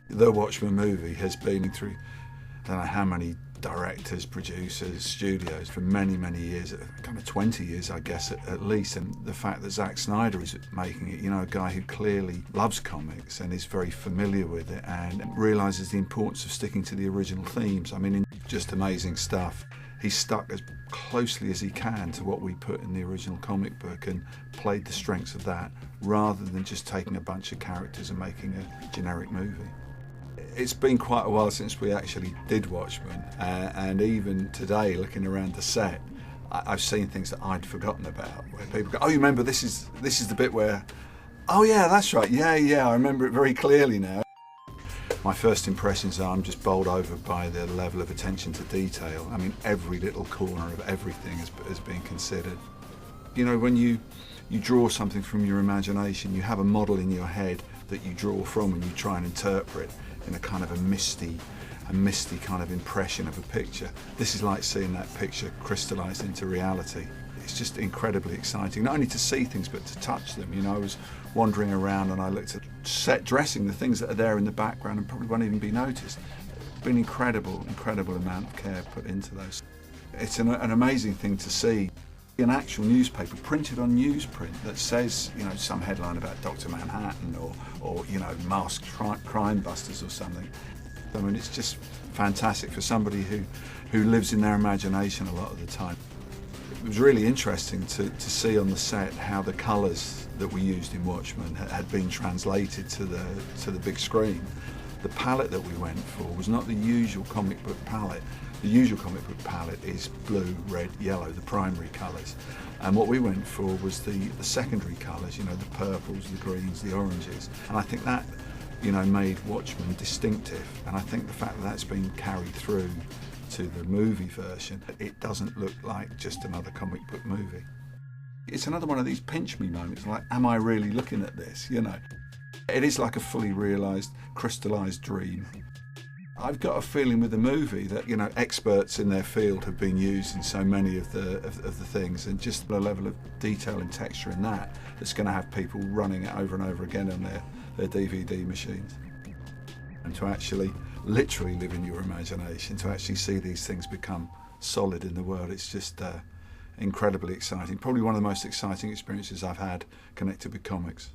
The Watchmen movie has been through, I don't know how many directors, producers, studios for many, many years, kind of 20 years, I guess, at least. And the fact that Zack Snyder is making it, you know, a guy who clearly loves comics and is very familiar with it and realises the importance of sticking to the original themes. I mean, just amazing stuff. He's stuck as closely as he can to what we put in the original comic book and played the strengths of that rather than just taking a bunch of characters and making a generic movie. It's been quite a while since we actually did Watchmen, and even today, looking around the set, I've seen things that I'd forgotten about. Where people go, "Oh, you remember this is the bit where, oh yeah, that's right, yeah, I remember it very clearly now." My first impressions are I'm just bowled over by the level of attention to detail. I mean, every little corner of everything has been considered. You know, when you draw something from your imagination, you have a model in your head that you draw from and you try and interpret in a kind of a misty kind of impression of a picture. This is like seeing that picture crystallised into reality. It's just incredibly exciting, not only to see things but to touch them. You know, I was wandering around and I looked at set dressing, the things that are there in the background and probably won't even be noticed. It's been incredible amount of care put into those. It's an amazing thing to see. An actual newspaper printed on newsprint that says, you know, some headline about Dr. Manhattan or you know, masked crime busters or something. I mean, it's just fantastic for somebody who lives in their imagination a lot of the time. It was really interesting to see on the set how the colours that we used in Watchmen had been translated to the big screen. The palette that we went for was not the usual comic book palette. The usual comic book palette is blue, red, yellow, the primary colours. And what we went for was the secondary colours, you know, the purples, the greens, the oranges. And I think that, you know, made Watchmen distinctive. And I think the fact that that's been carried through to the movie version, it doesn't look like just another comic book movie. It's another one of these pinch me moments, like, am I really looking at this, you know? It is like a fully realised, crystallised dream. I've got a feeling with the movie that, you know, experts in their field have been used in so many of the things, and just the level of detail and texture in that's going to have people running it over and over again on their DVD machines. And to actually literally live in your imagination, to actually see these things become solid in the world, it's just incredibly exciting. Probably one of the most exciting experiences I've had connected with comics.